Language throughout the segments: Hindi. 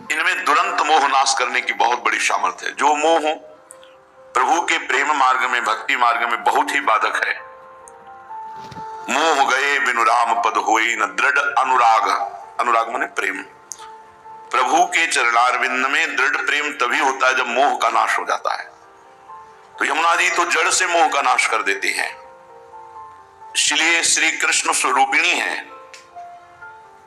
इनमें दुरंत मोह नाश करने की बहुत बड़ी सामर्थ्य है। जो मोह प्रभु के प्रेम मार्ग में, भक्ति मार्ग में बहुत ही बाधक है। मोह गए बिनु राम पद होई न दृढ़ अनुराग। अनुराग माने प्रेम। प्रभु के चरणारविंद में दृढ़ प्रेम तभी होता है जब मोह का नाश हो जाता है। तो यमुना जी तो जड़ से मोह का नाश कर देती हैं। इसलिए श्री कृष्ण स्वरूपिणी है,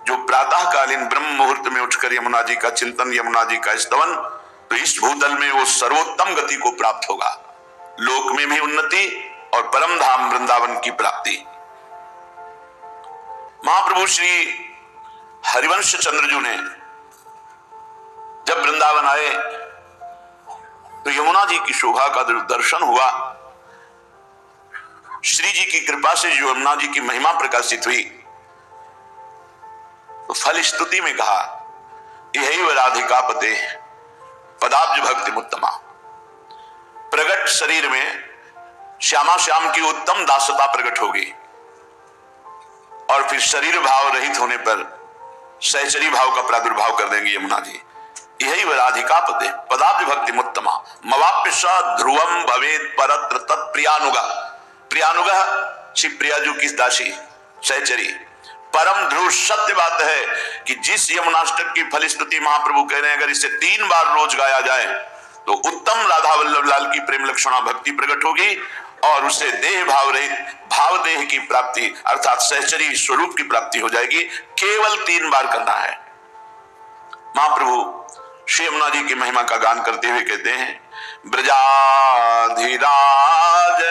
जो प्रातःकालीन ब्रह्म मुहूर्त में उठकर यमुना जी का चिंतन, यमुना जी का स्तवन, तो इस भूतल में वो सर्वोत्तम गति को प्राप्त होगा, लोक में भी उन्नति और परम धाम वृंदावन की प्राप्ति। महाप्रभु श्री हरिवंश चंद्रजू ने जब वृंदावन आए तो यमुना जी की शोभा का दर्शन हुआ। श्री जी की कृपा से जो यमुना जी की महिमा प्रकाशित हुई, तो फल स्तुति में कहा यही राधिका पते पदाब्ज भक्ति उत्तमा। प्रगट शरीर में श्यामा श्याम की उत्तम दासता प्रकट होगी और फिर शरीर भाव रहित होने पर सहचरी भाव का प्रादुर्भाव कर देंगे यमुना जी। यही राधिका पते पदाब्ज भक्ति उत्तमा मवाप्य स ध्रुवम भवेत परत्र तत्प्रियानुगा। प्रियानुगा श्री प्रियाजू की दासी सहचरी। परम ध्रुव सत्य बात है कि जिस यमुनाष्टक की फलस्तुति महाप्रभु कह रहे हैं, अगर इसे 3 बार रोज गाया जाए तो उत्तम राधा वल्लभ लाल की प्रेम लक्षणा भक्ति प्रकट होगी और उसे देह भाव रहित भाव देह की प्राप्ति अर्थात सहचरी स्वरूप की प्राप्ति हो जाएगी। केवल 3 बार करना है। महाप्रभु श्री यमुना जी की महिमा का गान करते हुए कहते हैं ब्रजाधिराज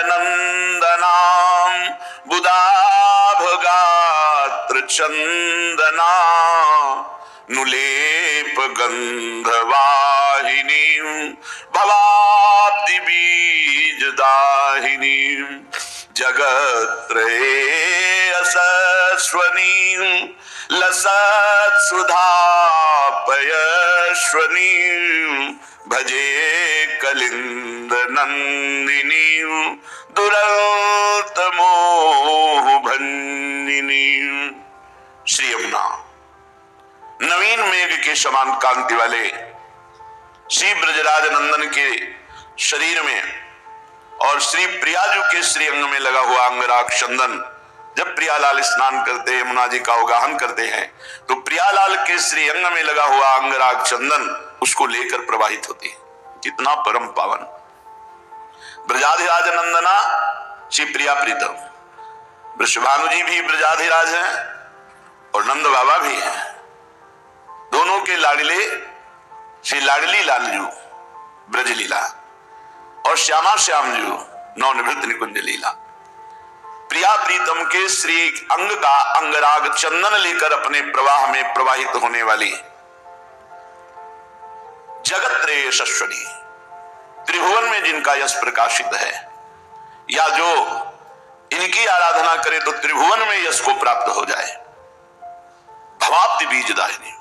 नंदनाम बुदाभगात्र चंदना नुलेप गंधवाहिनी भवाब्धि बीजदाहिनी जगत्त्रयेयशस्वनी लसत् सुधापयश्वनी भजे कलिंद नंदिनी दुरंत मोह भंजिनी। श्री यमुना नवीन मेघ के समान कांति वाले श्री ब्रजराज नंदन के शरीर में और श्री प्रियाजू के श्री अंग में लगा हुआ अंगराग चंदन, जब प्रियालाल स्नान करते हैं, यमुना जी का अवगाहन करते हैं, तो प्रियालाल के श्री अंग में लगा हुआ अंगराग चंदन उसको लेकर प्रवाहित होती है। कितना परम पावन। ब्रजाधिराज नंदना श्री प्रिया प्रीतम। वृषभानु जी भी ब्रजाधिराज हैं और नंद बाबा भी हैं। दोनों के लाडले श्री लाडली लालजू ब्रज लीला और श्यामा श्यामजू नवनिवृत्त निकुंज लीला। प्रिया प्रीतम के श्री अंग का अंगराग चंदन लेकर अपने प्रवाह में प्रवाहित होने वाली जगत्त्रय यशस्वनी, त्रिभुवन में जिनका यश प्रकाशित है, या जो इनकी आराधना करे तो त्रिभुवन में यश को प्राप्त हो जाए। भवाब्धि बीजदाहिनी,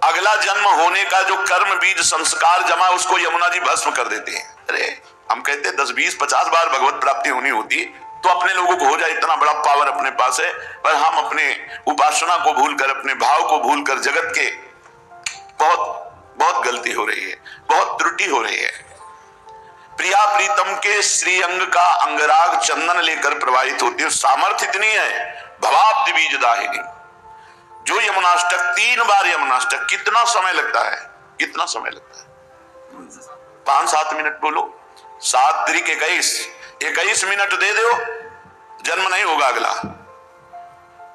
अगला जन्म होने का जो कर्म बीज संस्कार जमा उसको यमुना जी भस्म कर देते हैं। अरे हम कहते 10, 20, 50 बार भगवत प्राप्ति होनी होती तो अपने लोगों को हो जाए, इतना बड़ा पावर अपने पास है, पर हम अपने उपासना को भूलकर, अपने भाव को भूलकर जगत के बहुत बहुत गलती हो रही है, बहुत त्रुटि हो रही है। प्रिया प्रीतम के श्री अंग का अंगराग चंदन लेकर प्रवाहित होती है। सामर्थ्य इतनी है भवाब्धि बीजदाहिनी। जो यमुनाष्टक 3 बार यमुनाष्टक, कितना समय लगता है? कितना समय लगता है? 5-7 मिनट बोलो, 7 त्रिक 21 मिनट दे दो, जन्म नहीं होगा अगला।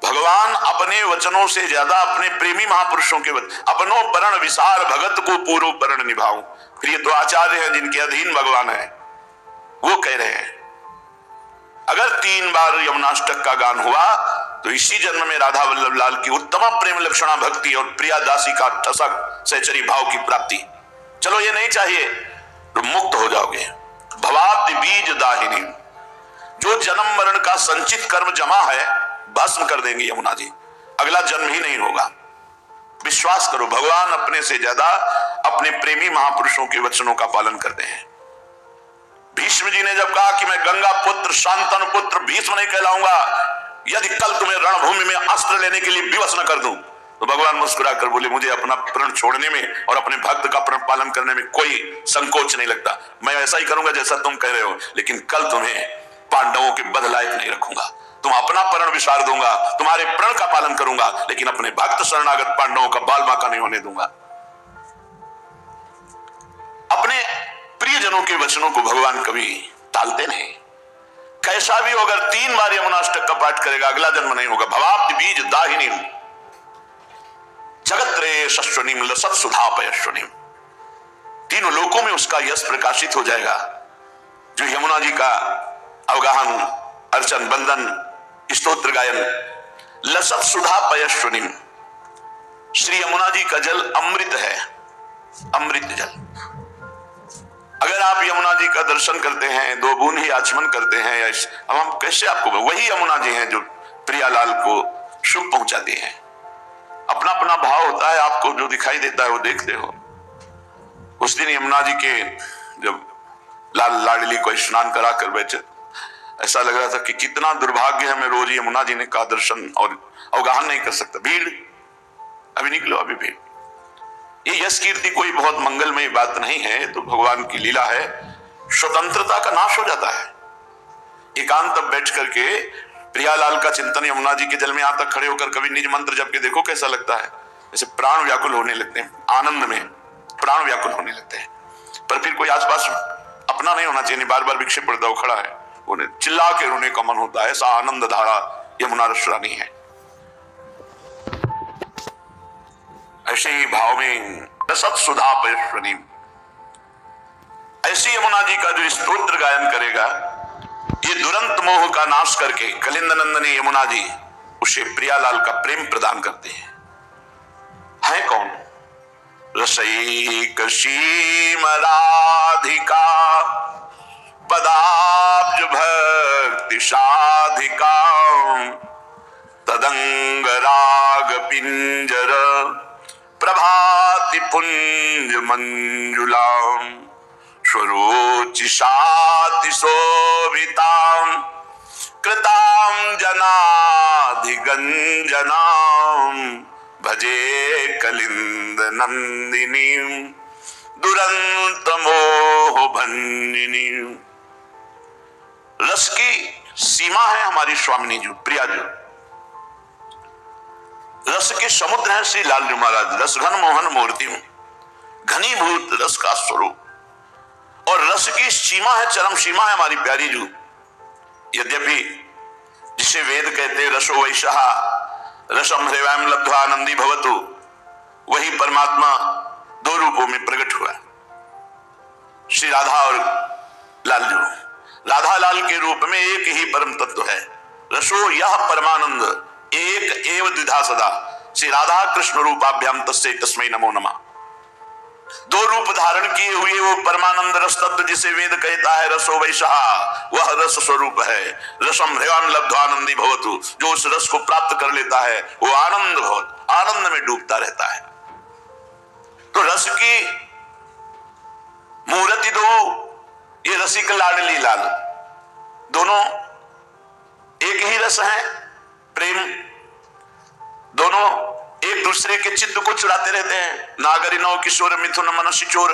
भगवान अपने वचनों से ज्यादा अपने प्रेमी महापुरुषों के अपनो परण विसार भगत को पूर्व परण निभाऊं। फिर ये तो आचार्य हैं जिनके अधीन भगवान है, वो कह रहे हैं अगर 3 बार यमुनाष्टक का गान हुआ तो इसी जन्म में राधा वल्लभ लाल की उत्तम प्रेम लक्षणा भक्ति और प्रिया दासी का ठसक सहचरी भाव की प्राप्ति। चलो ये नहीं चाहिए तो मुक्त हो जाओगे। भवाब्धि बीज दाहिनी, जो जन्म मरण का संचित कर्म जमा है भस्म कर देंगे यमुना जी, अगला जन्म ही नहीं होगा। विश्वास करो, भगवान अपने से ज्यादा अपने प्रेमी महापुरुषों के वचनों का पालन करते हैं। भीष्म जी ने जब कहा कि मैं गंगा पुत्र शांतनु पुत्र भीष्म नहीं कहलाऊंगा यदि कल तुम्हें रणभूमि में अस्त्र लेने के लिए विवश न कर दूं, तो भगवान मुस्कुरा कर बोले, मुझे अपना प्रण छोड़ने में और अपने भक्त का प्रण पालन करने में कोई संकोच नहीं लगता। मैं ऐसा ही करूंगा जैसा तुम कह रहे हो, लेकिन कल तुम्हें पांडवों के बद लायक नहीं रखूंगा। तुम अपना प्रण विसार दूंगा, तुम्हारे प्रण का पालन करूंगा, लेकिन अपने भक्त शरणागत पांडवों का बाल बांका नहीं होने दूंगा। अपने प्रियजनों के वचनों को भगवान कभी टालते नहीं। कैसा भी हो, अगर 3 बार यमुनाष्टक का पाठ करेगा अगला जन्म नहीं होगा। भवाब्द बीज दाहिनी जगत्रे शश्वनीम लसत सुधा पयश्वनीम, तीनों लोकों में उसका यश प्रकाशित हो जाएगा। जो यमुना जी का अवगाहन, अर्चन, बंदन, स्तोत्र गायन, लसत सुधा पयश्वनीम, श्री यमुना जी का जल अमृत है, अमृत जल। अगर आप यमुना जी का दर्शन करते हैं, 2 बूंद ही आचमन करते हैं, हम कैसे आपको, वही यमुना जी हैं जो प्रियालाल को शुभ पहुंचाते हैं। अपना अपना भाव होता है, आपको जो दिखाई देता है वो देखते हो। उस दिन यमुना जी के जब लाल लाडली को स्नान करा कर बैठे, ऐसा लग रहा था कि कितना दुर्भाग्य है, मैं रोज यमुना जी ने का दर्शन और अवगाहन नहीं कर सकता। भीड़, अभी निकलो, अभी भीड़। ये यश कीर्ति कोई बहुत मंगलमय बात नहीं है, तो भगवान की लीला है। स्वतंत्रता का नाश हो जाता है। एकांत तब बैठ करके प्रियालाल का चिंतन यमुना जी के जल में यहां तक खड़े होकर कभी निज मंत्र जप के देखो, कैसा लगता है। जैसे प्राण व्याकुल होने लगते हैं, आनंद में प्राण व्याकुल होने लगते हैं। पर फिर कोई आसपास अपना नहीं होना चाहिए, बार बार विक्षेप पड़ता, वो खड़ा है, उन्हें चिल्ला के रोने का मन होता है। ऐसा आनंद धारा यमुना रसरानी है। ऐसे ही भाव में रसत सुधा पयश्वनीम, ऐसी यमुना जी का जो स्तोत्र गायन करेगा, ये दुरंत मोह का नाश करके कलिंद नंदनी यमुना जी उसे प्रियालाल का प्रेम प्रदान करते हैं। है कौन? रसैक सीम राधिका पदाब्ज भक्ति साधिका तदंग राग पिंजर प्रभाति पुंज मंजुलाम स्वरोचि शाति शोभिताम कृताम जनाधिगंजनाम भजे कलिंद नंदिनी दुरंत मोह भंजिनी। रस की सीमा है हमारी स्वामिनी जी, प्रिया जी। रस के समुद्र है श्री लालजू महाराज। रस घन मोहन मूर्ति, घनीभूत रस का स्वरूप, और रस की सीमा है, चरम सीमा है हमारी प्यारी जू। यद्यपि जिसे वेद कहते रसो वैशः रसम हृदयम लब्ध्वा आनंदी भवतु, वही परमात्मा 2 रूपों में प्रकट हुआ, श्री राधा और लालजू। राधा लाल के रूप में एक ही परम तत्व है। रसो यह परमानंद एक एव द्विधा सदा, श्री राधा कृष्ण रूपाभ्याम तस्मै तस्मै नमो नमः। 2 रूप धारण किए हुए वो परमानंद रस तत्व जिसे वेद कहता है रसो वैशः, वह रस स्वरूप है। रसम हृदयम लब्ध्वा आनंदी भवतु, जो उस रस को प्राप्त कर लेता है वो आनंद भवत, आनंद में डूबता रहता है। तो रस की मूर्ति 2, ये रसिक लाडली लाल, दोनों एक ही रस है, प्रेम। दोनों एक दूसरे के चित्त को चुराते रहते हैं। नागरी नौ किशोर मिथुन मनसी चोर,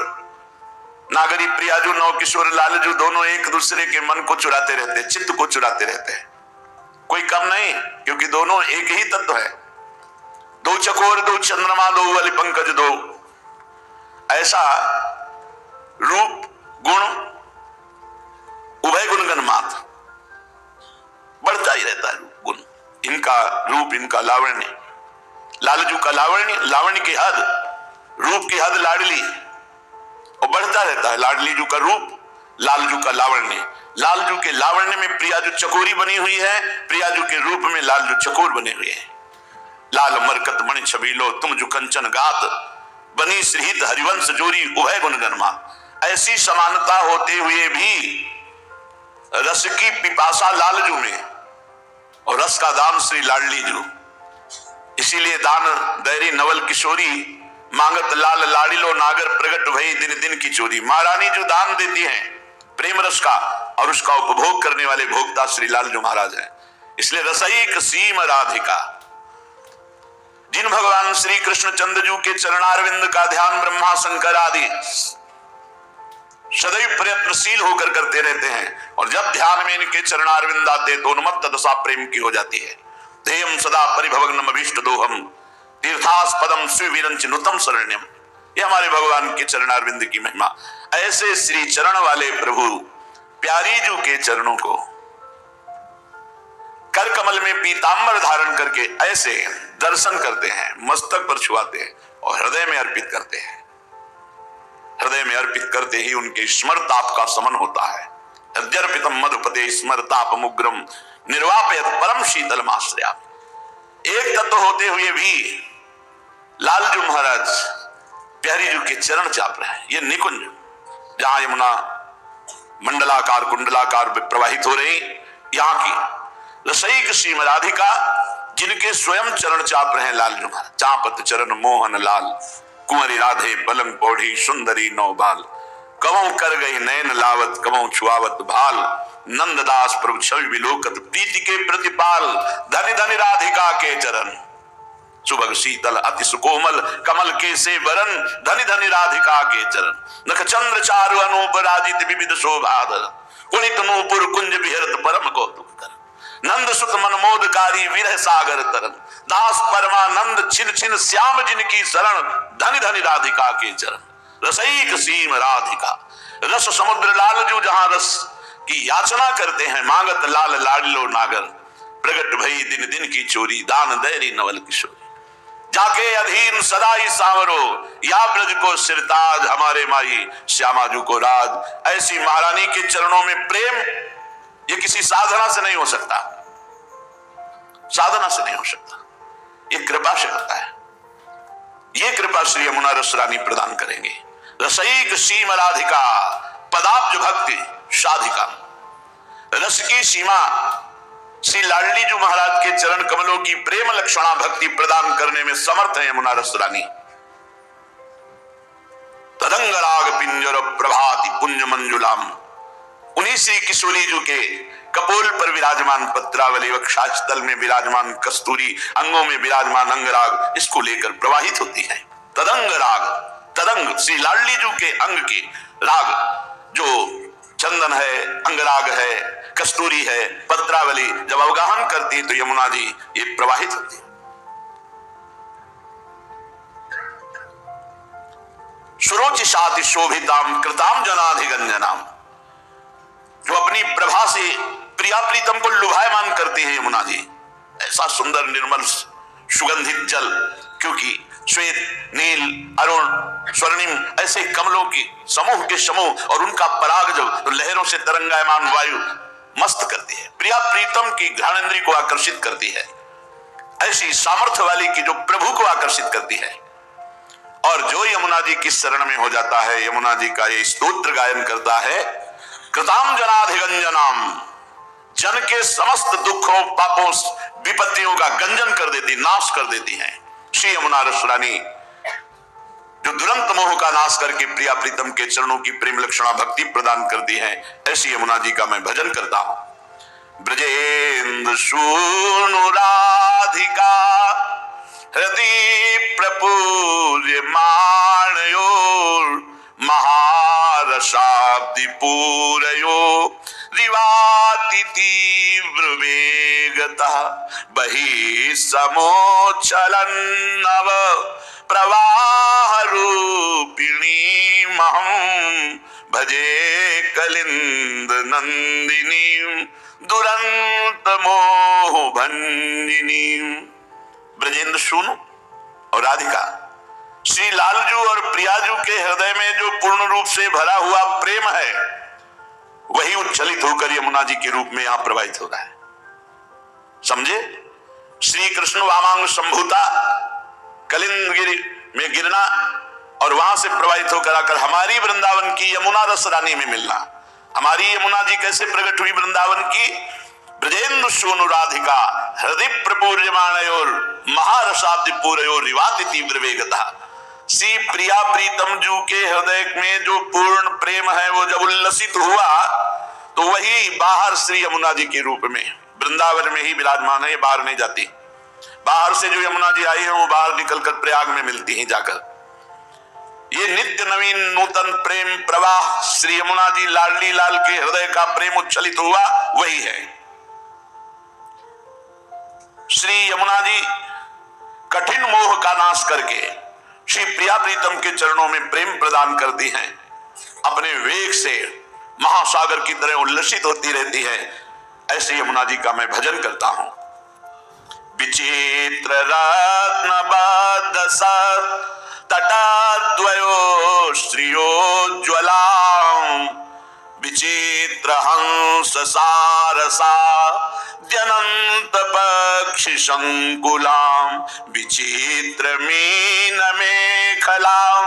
नागरी प्रियाजू नौ किशोर लालजू, दोनों एक दूसरे के मन को चुराते रहते हैं, चित्त को चुराते रहते हैं। कोई कम नहीं, क्योंकि दोनों एक ही तत्व है। 2 चकोर 2 चंद्रमा 2 अली पंकज 2, ऐसा रूप गुण उभय गुणगण मात बढ़ता ही रहता है। गुण इनका रूप, इनका लावण्य, लालजू का लावण्य, लावण्य की हद, रूप की हद लाडली, और बढ़ता रहता है। लाडली जू का रूप, लालजू का लावण्य, लालजू के लावण्य में प्रियाजू चकोरी बनी हुई है, प्रियाजू के रूप में लालजू चकोर बने हुए हैं। लाल मरकत मणि छबीलो तुम जो कंचन गात, बनी श्रीहित हरिवंश जोरी उभय गुणगण मात। ऐसी समानता होते हुए भी रस की पिपासा लालजू में और रस का दान श्री लाडली जू। इसीलिए दान दैरी नवल किशोरी मांगत लाल लाडिलो नागर प्रगट भई दिन दिन की चोरी। महारानी जो दान देती हैं प्रेम रस का, और उसका उपभोग करने वाले भोक्ता श्री लालजू महाराज हैं। इसलिए रसईक सीम राधिका, जिन भगवान श्री कृष्ण चंद्रजू के चरणारविंद का ध्यान ब्रह्मा शंकर आदि सदैव प्रयत्नशील होकर करते रहते हैं, और जब ध्यान में इनके चरणारविंद आते तो उन्मत्त दशा प्रेम की हो जाती है। ध्येयम सदा परिभवग्नम अभीष्ट दोहम तीर्थास्पदम स्वीरंच नुतम शरण्यम। ये हमारे भगवान के चरणारविंद की महिमा। ऐसे श्री चरण वाले प्रभु प्यारी जू के चरणों को कर कमल में पीतांबर धारण करके ऐसे दर्शन करते हैं, मस्तक पर छुआते हैं और हृदय में अर्पित करते हैं। हृदय में अर्पित करते ही उनके स्मरताप का समन होता है। हृदयर्पितम मधुपते स्मरताप मुग्रम निर्वापयत परम शीतल माश्रया। एक तत्व होते हुए भी लालजू महाराज प्यारी जू के चरण चाप रहे हैं। ये निकुंज जहां यमुना मंडलाकार कुंडलाकार प्रवाहित हो रही, यहाँ की रसईक सीम राधिका जिनके स्वयं चरण चाप रहे हैं लालजू महाराज। चापत चरण मोहन लाल कुंवरी राधे पलंग पौढ़ी सुंदरी नौबाल। कवों कर गई नैन लावत कवों छुआवत भाल। नंददास प्रभु छवि विलोकत प्रीति के प्रतिपाल। धनि धनि राधिका के चरण सुभग शीतल अति सुकोमल कमल के से वरन। धनि धनि राधिका के चरण नख चंद्र चारु अनूप राजित विविध शोभाधर। कुणित नूपुर कुंज विहरत परम कौतुक कर। नंद सुत मनमोदकारी विरह सागर तरन। दास परमानंद छिन छिन श्याम जिनकी शरण। धनि धनि राधिका के चरण रसईक सीम राधिका। रस समुद्र लालजू जहां रस की याचना करते हैं, मांगत लाल लाडलो नागर। प्रगट भई दिन दिन की चोरी दान दैरी नवल किशोरी। जाके अधीन सदाई सांवरो या ब्रज को सिरताज। हमारे माई श्यामाजू को राज। ऐसी महारानी के चरणों में प्रेम ये किसी साधना से नहीं हो सकता, साधना से नहीं हो सकता, ये कृपा से होता है। ये कृपा श्री यमुना रस रानी प्रदान करेंगे। रसईक सीम राधिका पदाब्ज भक्ति साधिका। रस की सीमा श्री लाडली जू महाराज के चरण कमलों की प्रेम लक्षणा भक्ति प्रदान करने में समर्थ है यमुना रस रानी। तदंग राग पिंजर प्रभाति पुंज मंजुलाम। उन्हीं श्री किशोरी जू के कपोल पर विराजमान पत्रावली, वक्षस्थल में विराजमान कस्तूरी, अंगों में विराजमान अंगराग, इसको लेकर प्रवाहित होती है। तदंग राग, तदंग श्री लाडली जू के अंग के राग जो चंदन है, अंगराग है, कस्तूरी है, पत्रावली जब अवगाहन करती है तो यमुना जी ये प्रवाहित होती है। सुरोचिषाति शोभिताम कृताम जनाधिगंजनाम। जो अपनी प्रभा से प्रिया प्रीतम को लुभायमान करती है यमुना जी। ऐसा सुंदर निर्मल सुगंधित जल, क्योंकि श्वेत नील अरुण स्वर्णिम ऐसे कमलों की समूह के समूह और उनका पराग जब तो लहरों से तरंगायमान वायु मस्त करती है, प्रिया प्रीतम की घ्राणेंद्री को आकर्षित करती है। ऐसी सामर्थ्य वाली की जो प्रभु को आकर्षित करती है। और जो यमुना जी की शरण में हो जाता है, यमुना जी का ये स्तोत्र गायन करता है, कृताम जनाधिगंजनाम, जन के समस्त दुखों पापों विपत्तियों का गंजन कर देती, नाश कर देती हैं श्री यमुना रस रानी, जो दुरंत मोह का नाश करके प्रिया प्रीतम के चरणों की प्रेम लक्षणा भक्ति प्रदान करती है। ऐसी यमुना जी का मैं भजन करता हूं। ब्रजेंद्र सूनु राधिका हृदय प्रपूज्य माणयो महारसाब्दि पूरयो रिवाति तीव्र वेगता बहि समोचलन नव प्रवाह रूपिणी महं भजे कलिंद नंदिनी दुरंत मोह भंजिनी। ब्रजेंद्र सूनु और राधिका श्री लालजू और प्रियाजू के हृदय में जो पूर्ण रूप से भरा हुआ प्रेम है, वही उच्छलित होकर यमुना जी के रूप में यहां प्रवाहित हो रहा है। समझे? श्री कृष्ण वामांग संभूता कलिंदगिरी में गिरना और वहां से प्रवाहित होकर आकर हमारी वृंदावन की यमुना रस रानी में मिलना। हमारी यमुना जी कैसे प्रकट हुई वृंदावन की? ब्रजेंद्र सूनु राधिका हृदय प्रपूर्यमाणयोर महारसाब्दि पूरयोर रिवाति तीव्र वेगता। श्री प्रिया प्रीतम जू के हृदय में जो पूर्ण प्रेम है वो जब उल्लसित हुआ तो वही बाहर श्री यमुना जी के रूप में वृंदावन में ही विराजमान है, बाहर नहीं जाती। बाहर से जो यमुना जी आई है वो बाहर निकलकर प्रयाग में मिलती हैं जाकर। ये नित्य नवीन नूतन प्रेम प्रवाह श्री यमुना जी लाडली लाल के हृदय का प्रेम उच्छलित हुआ वही है। श्री यमुना जी कठिन मोह का नाश करके श्री प्रिया प्रीतम के चरणों में प्रेम प्रदान करती हैं। अपने वेग से महासागर की तरह उल्लसित होती रहती है। ऐसे यमुना जी का मैं भजन करता हूं। विचित्र रत्नबद्ध तटाद्वयो श्रियोज्ज्वलां विचित्र हंस सारसा द्यनंत पक्षि संकुलां विचित्र मीन मेखलां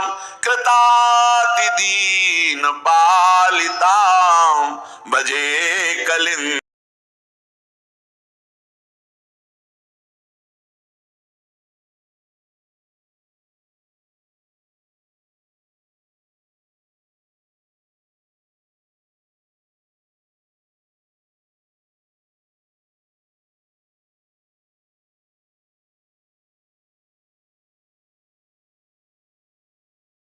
कृताति दीन पालितां भजे कलिं